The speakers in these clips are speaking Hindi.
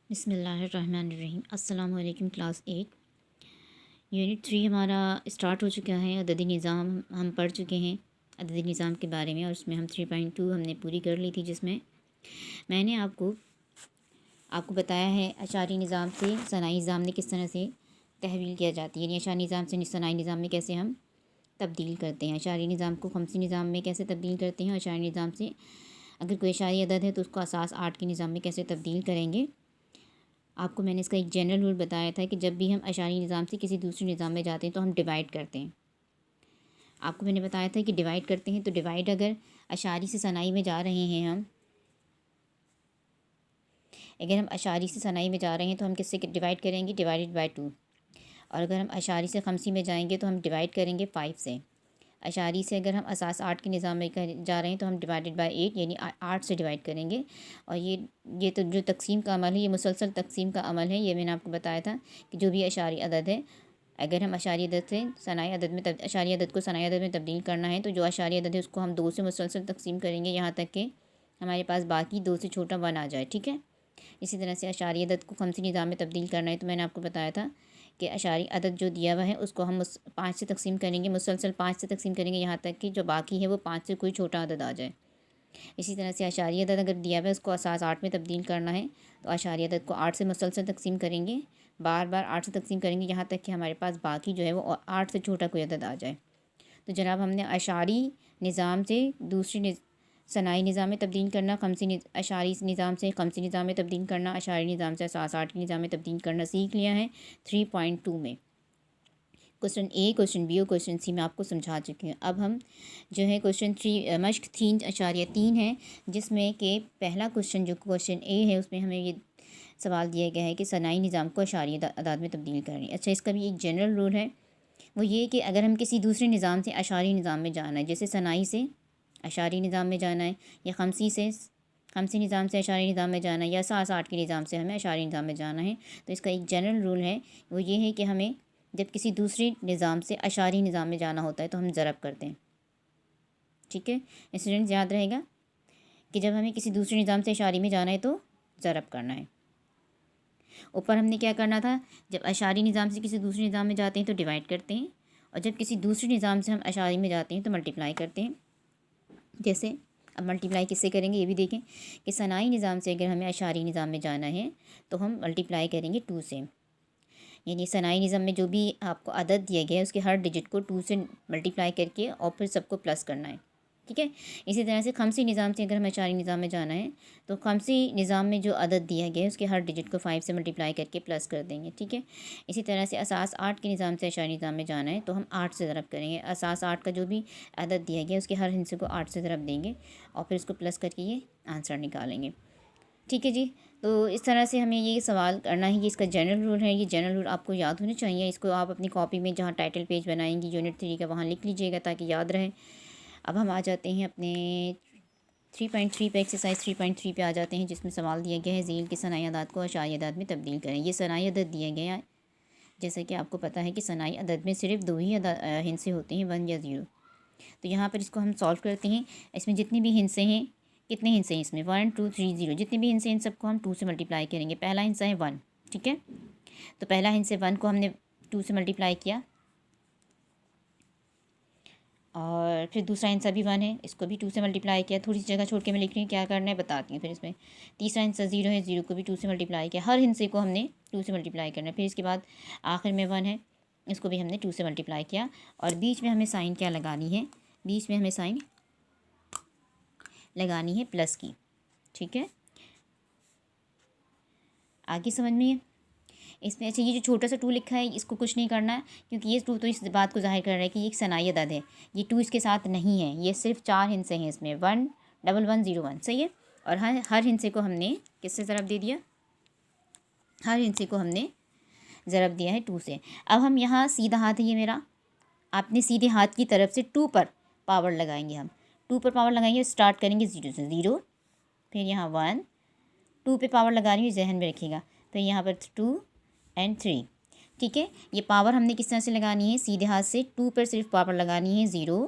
बिस्मिल्लाहिर्रहमानिर्रहीम। अस्सलाम वालेकुम। क्लास 8 यूनिट 3 हमारा स्टार्ट हो चुका है। अददी निज़ाम हम पढ़ चुके हैं अददी निज़ाम के बारे में, और उसमें हम 3.2 हमने पूरी कर ली थी, जिसमें मैंने आपको बताया है अशारी निज़ाम से सनाई निज़ाम में किस तरह से तहवील किया जाती है, यानी अशारी निज़ाम से सनाई निज़ाम में कैसे हम तब्दील करते हैं। अशारी निज़ाम को खमसी निज़ाम में कैसे तब्दील करते हैं, अशारी निज़ाम से अगर कोई अशारी अदद है तो उसको असास 8 के निज़ाम में कैसे तब्दील करेंगे। आपको मैंने इसका एक जनरल रूल बताया था कि जब भी हम अशारी निज़ाम से किसी दूसरे निज़ाम में जाते हैं तो हम डिवाइड करते हैं। आपको मैंने बताया था कि डिवाइड करते हैं, तो डिवाइड अगर अशारी से सनाई में जा रहे हैं अगर हम अशारी से सनाई में जा रहे हैं तो हम किससे डिवाइड करेंगे, डिवाइडेड बाय 2। और अगर हम अशारी से खमसी में जाएंगे तो हम डिवाइड करेंगे 5 से। अशारी से अगर हम असास 8 के निज़ाम में जा रहे हैं तो हम डिवाइडेड बाय 8 यानी 8 से डिवाइड करेंगे। और ये तो जो तकसीम का अमल है, ये मुसलसल तकसीम का अमल है। ये मैंने आपको बताया था कि जो भी अशारी अदद है, अगर हम अशारी अदद से सनाई अदद में अशारी अदद को सनाई अदद में तब्दील करना है तो जो अशारी अदद है उसको हम 2 से मुसलसल तकसीम करेंगे, यहाँ तक कि हमारे पास बाकी 2 से छोटा 1 आ जाए। ठीक है। इसी तरह से अशारी अदद को खमसी निज़ाम में तब्दील करना है तो मैंने आपको बताया था कि अशारी अदद जो दिया हुआ है उसको हम 5 से तकसीम करेंगे, मुसलसल 5 से तकसीम करेंगे, यहाँ तक कि जो बाकी है वो 5 से कोई छोटा अदद आ जाए। इसी तरह से अशारी अदद अगर दिया हुआ है उसको असास 8 में तब्दील करना है तो अशारी अदद को 8 से मुसलसल तकसीम करेंगे, बार बार 8 से तकसीम करेंगे, यहाँ तक कि हमारे पास बाकी जो है वो 8 से छोटा कोई अदद आ जाए। तो जनाब हमने अशारी निज़ाम से दूसरी सनाई निज़ाम में तब्दील करना, अशारी निज़ाम से खमसी निज़ाम में तब्दील करना, अशारी निज़ाम से असास 8 के निज़ाम में तब्दील करना सीख लिया है 3.2 में। क्वेश्चन ए, क्वेश्चन बी और क्वेश्चन सी में आपको समझा चुकी हूँ। अब हम जो है क्वेश्चन 3 मश्क 3.3 है, जिसमें कि पहला क्वेश्चन जो क्वेश्चन ए है उसमें हमें ये सवाल दिया गया है कि सनाई निज़ाम को अशारी अदाद में तब्दील करनी। अच्छा, इसका भी एक जनरल रूल है, वो ये कि अगर हम किसी दूसरे निज़ाम से अशारी निज़ाम में जाना है, जैसे सनाई से अशारी निज़ाम में जाना है, या खमसी निज़ाम से अशारी निज़ाम में जाना है, या सास 8 के निज़ाम से हमें अशारी निज़ाम में जाना है, तो इसका एक जनरल रूल है, वो ये है कि हमें जब किसी दूसरे निज़ाम से अशारी निज़ाम में जाना होता है तो हम ज़रब करते हैं। ठीक है, स्टूडेंट्स याद रहेगा कि जब हमें किसी दूसरे निज़ाम से अशारी में जाना है तो ज़रब करना है। ऊपर हमने क्या करना था, जब अशारी निज़ाम से किसी दूसरे निज़ाम में जाते हैं तो डिवाइड करते हैं, और जब किसी दूसरे निज़ाम से हम अशारी में जाते हैं तो मल्टीप्लाई करते हैं। जैसे अब मल्टीप्लाई किससे करेंगे ये भी देखें कि सनाई निज़ाम से अगर हमें अशारी निज़ाम में जाना है तो हम मल्टीप्लाई करेंगे 2 से, यानी सनाई निज़ाम में जो भी आपको अदद दिया गया है उसके हर डिजिट को 2 से मल्टीप्लाई करके और फिर सबको प्लस करना है। ठीक है। इसी तरह से खमसी निज़ाम से अगर हमें अशारी निज़ाम में जाना है तो खमसी निज़ाम में जो अदद दिया गया है उसके हर डिजिट को 5 से मल्टीप्लाई करके प्लस कर देंगे। ठीक है। इसी तरह से असास 8 के निज़ाम से अशारी निज़ाम में जाना है तो हम 8 से ज़रब करेंगे। असास 8 का जो भी अदद दिया गया है उसके हर हिस्से को 8 से ज़रब देंगे और फिर उसको प्लस करके ये आंसर निकालेंगे। ठीक है जी। तो इस तरह से हमें ये सवाल करना है, ये इसका जनरल रूल है, ये जनरल रूल आपको याद होने चाहिए। इसको आप अपनी कॉपी में जहाँ टाइटल पेज बनाएंगी यूनिट 3 का वहाँ लिख लीजिएगा ताकि याद रहे। अब हम आ जाते हैं अपने 3.3 पे, एक्सरसाइज 3.3 पे आ जाते हैं, जिसमें सवाल दिया गया है ज़ील की सनाई अदाद को अशारी अदाद में तब्दील करें। ये सनाई अदद दिया गया है, जैसे कि आपको पता है कि सनाई अदद में सिर्फ 2 ही हिस्से होते हैं, 1 या 0। तो यहाँ पर इसको हम सॉल्व करते हैं। इसमें जितने भी हिस्से हैं, कितने हिस्से हैं इसमें, 1 2 3 0, जितने भी हिस्से हैं इन सबको हम 2 से मल्टीप्लाई करेंगे। पहला हिस्सा है 1, ठीक है, तो पहला हिस्से 1 को हमने 2 से मल्टीप्लाई किया, और फिर दूसरा हिस्सा भी 1 है, इसको भी 2 से मल्टीप्लाई किया। थोड़ी सी जगह छोड़ के मैं लिख रही हूँ, क्या करना है बताती हूँ। फिर इसमें तीसरा हिस्सा 0 है, 0 को भी 2 से मल्टीप्लाई किया। हर हिस्से को हमने 2 से मल्टीप्लाई करना है। फिर इसके बाद आखिर में 1 है, इसको भी हमने 2 से मल्टीप्लाई किया, और बीच में हमें साइन क्या लगानी है, बीच में हमें साइन लगानी है प्लस की। ठीक है, आगे समझ में है इसमें। अच्छा, ये जो छोटा सा 2 लिखा है इसको कुछ नहीं करना है, क्योंकि ये 2 तो इस बात को जाहिर कर रहा है कि ये एक सनाई अदद है। ये 2 इसके साथ नहीं है, ये सिर्फ 4 हिस्से हैं इसमें, 1 1 1 0 1, सही है। और हर हिस्से को हमने किससे ज़रब दे दिया, हर हिस्से को हमने ज़रब दिया है 2 से। अब हम यहाँ सीधा हाथ है ये मेरा, आपने सीधे हाथ की तरफ से 2 पर पावर लगाएंगे। हम 2 पर पावर लगाएंगे, स्टार्ट करेंगे 0 से, 0, फिर यहाँ 1, 2 पे पावर लगा रही हूँ, जहन में रखिएगा, फिर यहाँ पर 2 एंड 3। ठीक है, ये पावर हमने किस तरह से लगानी है, सीधे हाथ से 2 पर सिर्फ पावर लगानी है, 0,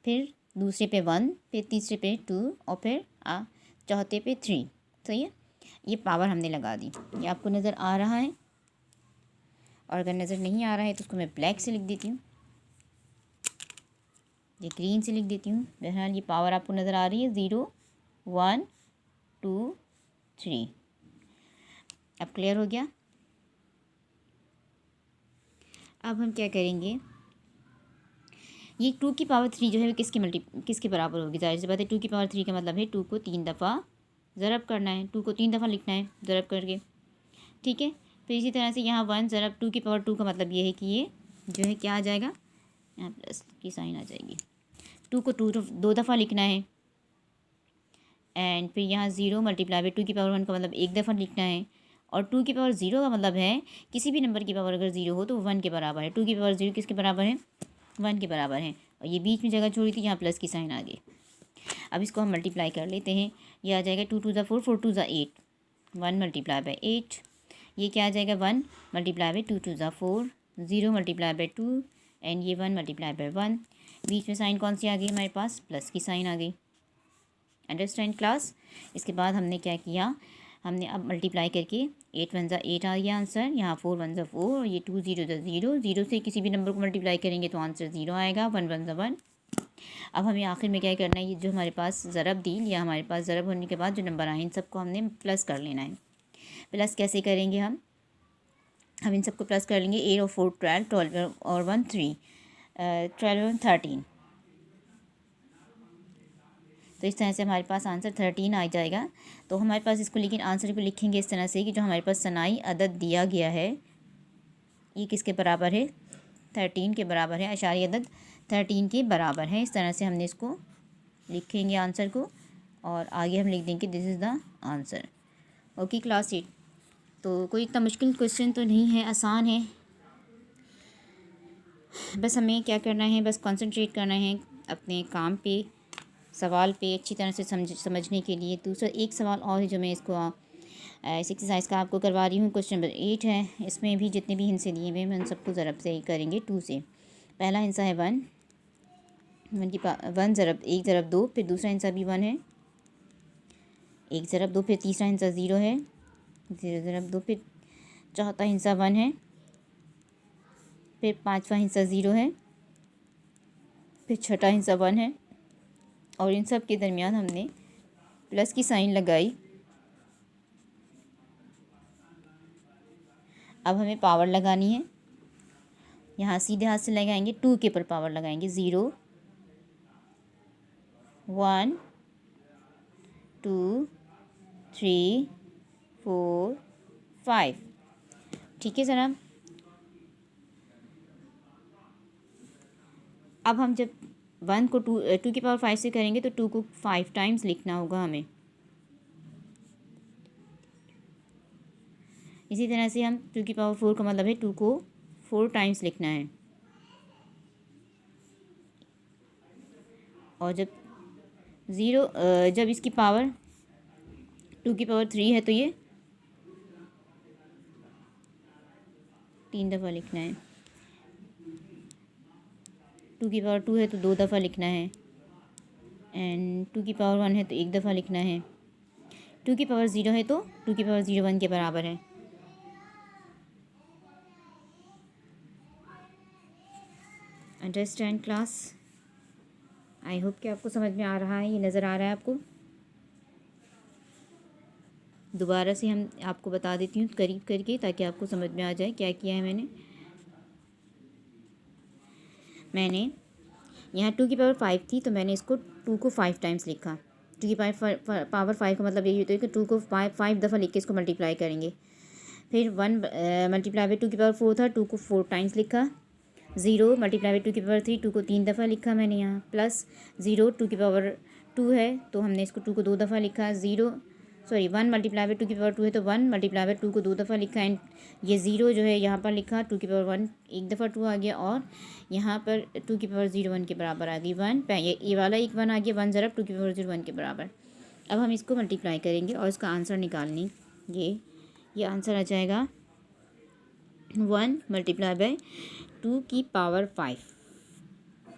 फिर दूसरे पे 1, फिर तीसरे पे 2, और फिर चौथे पे 3, सही है। ये पावर हमने लगा दी। ये आपको नज़र आ रहा है, और अगर नज़र नहीं आ रहा है तो उसको मैं ब्लैक से लिख देती हूँ, ये ग्रीन से लिख देती हूँ। बहरहाल ये पावर आपको नज़र आ रही है, 0 1 2 3। अब क्लियर हो गया। अब हम क्या करेंगे, ये 2 की पावर 3 जो है किसके बराबर होगी। ज़ाहिर सी बात है 2 की पावर 3 का मतलब है 2 को 3 दफ़ा ज़रब करना है, 2 को 3 दफ़ा लिखना है ज़रब करके, ठीक है। फिर इसी तरह से यहाँ 1 ज़रब 2 की पावर 2 का मतलब ये है कि ये जो है क्या आ जाएगा, यहाँ प्लस की साइन आ जाएगी। 2 को 2 दफ़ा लिखना है, एंड फिर यहाँ 0 मल्टीप्लाई बाई 2 की पावर 1 का मतलब एक दफ़ा लिखना है, और 2 की पावर 0 का मतलब है किसी भी नंबर की पावर अगर 0 हो तो 1 के बराबर है। 2 की पावर 0 किसके बराबर है, 1 के बराबर है। और ये बीच में जगह छोड़ी थी, यहाँ प्लस की साइन आ गई। अब इसको हम मल्टीप्लाई कर लेते हैं। ये आ जाएगा 2 2 ज़ा 4 4 2 ज़ा 8, 1 मल्टीप्लाई बाई 8। ये क्या आ जाएगा, 1 मल्टीप्लाई बाई 2 2 ज़ा 4, 0 मल्टीप्लाई बाई 2, एंड ये 1 मल्टीप्लाई बाई 1। बीच में साइन कौन सी आ गई हमारे पास, प्लस की साइन आ गई। Understand class. इसके बाद हमने क्या किया, हमने अब मल्टीप्लाई करके 8 1 ज़ा 8 आ गया आंसर, यहाँ 4 1 ज़ा 4, और ये 2 0 ज़ा 0, 0 से किसी भी नंबर को मल्टीप्लाई करेंगे तो आंसर 0 आएगा, 1 1 ज़ा 1। अब हमें आखिर में क्या करना है, ये जो हमारे पास ज़रब दी या हमारे पास ज़रब होने के बाद जो नंबर आए इन सबको हमने प्लस कर लेना है। प्लस कैसे करेंगे, हम इन सबको प्लस कर लेंगे। 8 और 4 12, 12 और 1 3, 12 और 13। तो इस तरह से हमारे पास आंसर 13 आ जाएगा। तो हमारे पास इसको, लेकिन आंसर को लिखेंगे इस तरह से कि जो हमारे पास सनाई अदद दिया गया है ये किसके बराबर है, 13 के बराबर है। अशारी अदद 13 के बराबर है। इस तरह से हमने इसको लिखेंगे आंसर को, और आगे हम लिख देंगे this is the answer. Okay class 8। तो कोई इतना मुश्किल क्वेश्चन तो नहीं है, आसान है। बस हमें क्या करना है, बस कंसंट्रेट करना है अपने काम पे, सवाल पे अच्छी तरह से समझने के लिए। दूसरा एक सवाल और है जो मैं इसको इस एक्सरसाइज का आपको करवा रही हूँ। क्वेश्चन नंबर 8 है। इसमें भी जितने भी हिस्से दिए हुए हैं मैं उन सबको ज़रब से ही करेंगे 2 से। पहला हिस्सा है 1 की 1 ज़रब 1 ज़रब 2, फिर दूसरा हिस्सा भी 1 है, 1 ज़रब 2, फिर तीसरा हिस्सा 0 है, 0 ज़रब 2, फिर चौथा हिस्सा 1 है, फिर पाँचवा हिस्सा 0 है, फिर छठा हिस्सा 1 है, और इन सब के दरमियान हमने प्लस की साइन लगाई। अब हमें पावर लगानी है। यहाँ सीधे हाथ से लगाएंगे, 2 के ऊपर पावर लगाएंगे, 0 1 2 3 4 5। ठीक है जनाब। अब हम जब 1 को 2 की पावर 5 से करेंगे तो 2 को 5 टाइम्स लिखना होगा हमें। इसी तरह से हम 2 की पावर 4 का मतलब है 2 को 4 टाइम्स लिखना है। और जब इसकी पावर 2 की पावर 3 है तो ये 3 दफ़ा लिखना है। 2 की पावर 2 है तो 2 दफ़ा लिखना है, एंड 2 की पावर 1 है तो 1 दफ़ा लिखना है। 2 की पावर 0 है तो 2 की पावर 0 1 के बराबर है। Understand class. आई होप कि आपको समझ में आ रहा है, ये नज़र आ रहा है आपको। दोबारा से हम आपको बता देती हूँ करीब करके, ताकि आपको समझ में आ जाए क्या किया है मैंने यहाँ 2 की पावर 5 थी तो मैंने इसको 2 को 5 टाइम्स लिखा। 2 की पावर 5 का मतलब यही होता है कि 2 को 5 दफ़ा लिख के इसको मल्टीप्लाई करेंगे। फिर 1 मल्टीप्लाई बाई 2 की पावर 4 था, 2 को 4 टाइम्स लिखा। 0 मल्टीप्लाई बाई 2 की पावर 3, 2 को 3 दफ़ा लिखा मैंने यहाँ। प्लस 0 2 की पावर 2 है तो हमने इसको 2 को 2 दफ़ा लिखा। 1 मल्टीप्लाई बाई 2 की पावर 2 है तो 1 मल्टीप्लाई बाई 2 को 2 दफ़ा लिखा। एंड ये 0 जो है यहाँ पर लिखा, 2 की पावर 1 एक दफ़ा 2 आ गया, और यहाँ पर 2 की पावर 0 1 के बराबर आ गई। 1 ये वाला एक 1 आ गया, 1 ज़रब 2 की पावर 0 1 के बराबर। अब हम इसको मल्टीप्लाई करेंगे और इसका आंसर निकालनी। ये आंसर आ जाएगा 1 मल्टीप्लाई बाई 2 की पावर 5।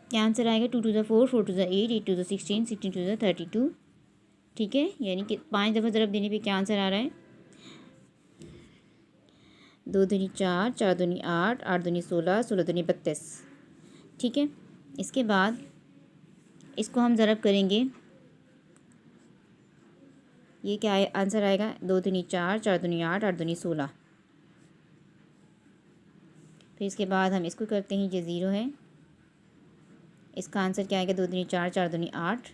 क्या आंसर आएगा, 2 2 ज़ा 4, 4 2 ज़ा 8, 8 2 ज़ा 16, 16 2 ज़ा 32। ठीक है, यानी कि 5 दफ़ा ज़रब देने पे क्या आंसर आ रहा है, 2 दूनी 4, 4 दूनी 8, 8 दूनी 16, 16 दूनी 32। ठीक है, इसके बाद इसको हम ज़रब करेंगे। ये क्या आंसर आएगा? 2 दूनी 4, 4 दूनी 8, 8 दूनी 16। फिर इसके बाद हम इसको करते हैं, ये 0 है। इसका आंसर क्या आएगा? 2 दूनी 4, 4 दूनी 8।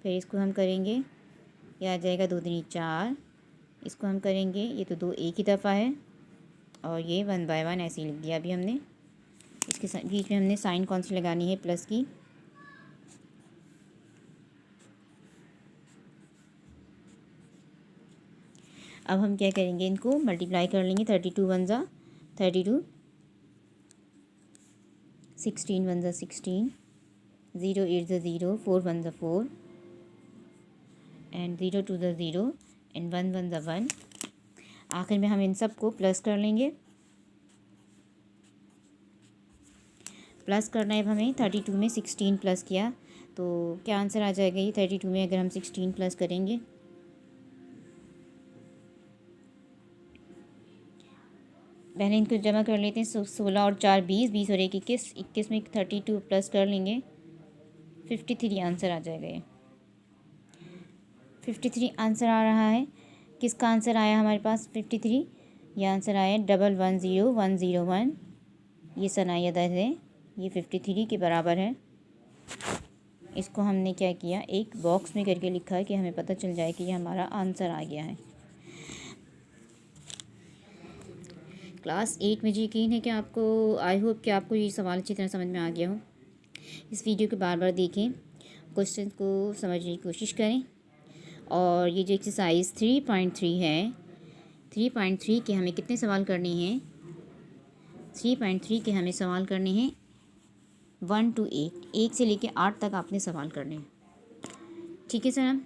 फिर इसको हम करेंगे, ये आ जाएगा 2 दूनी 4। इसको हम करेंगे, ये तो 2 एक ही दफ़ा है, और ये 1 बाय 1 ऐसे ही लिख दिया अभी हमने। इसके बीच में हमने साइन कौन सी लगानी है? प्लस की। अब हम क्या करेंगे, इनको मल्टीप्लाई कर लेंगे। 32 1 ज़ा 32, 16 1 ज़ा 16, 0 8 ज़ा 0, 4 1 ज़ा 4, एंड 0 2 ज़ा 0, एंड 1 1 ज़ा 1। आखिर में हम इन सब को प्लस कर लेंगे। प्लस करना है अब हमें। 32 में 16 प्लस किया तो क्या आंसर आ जाएगा? ये 32 में अगर हम 16 प्लस करेंगे, पहले इनको जमा कर लेते हैं। 16 और 4 20, 20 और 1 21, 21 में 32 प्लस कर लेंगे, 53 आंसर आ जाएगा। ये 53 आंसर आ रहा है। किसका आंसर आया हमारे पास? 53। ये आंसर आया 110101। ये सनाई अदद है, ये 53 के बराबर है। इसको हमने क्या किया, एक बॉक्स में करके लिखा है कि हमें पता चल जाए कि ये हमारा आंसर आ गया है। क्लास 8 में यकीन है कि आपको, आई होप कि आपको ये सवाल अच्छी तरह समझ में आ गया हो। इस वीडियो को बार बार देखें, क्वेश्चन को समझने की कोशिश करें। और ये जो एक्सरसाइज 3.3 है, 3.3 के हमें कितने सवाल करने हैं? 3.3 के हमें सवाल करने हैं 1 to 8, 1 से लेकर 8 तक आपने सवाल करने हैं। ठीक है सर,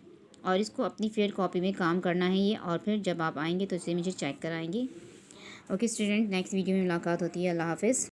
और इसको अपनी फेयर कॉपी में काम करना है ये, और फिर जब आप आएंगे तो इसे मुझे चेक कराएंगे। ओके स्टूडेंट, नेक्स्ट वीडियो में मुलाकात होती है। अल्लाह हाफ़िज़।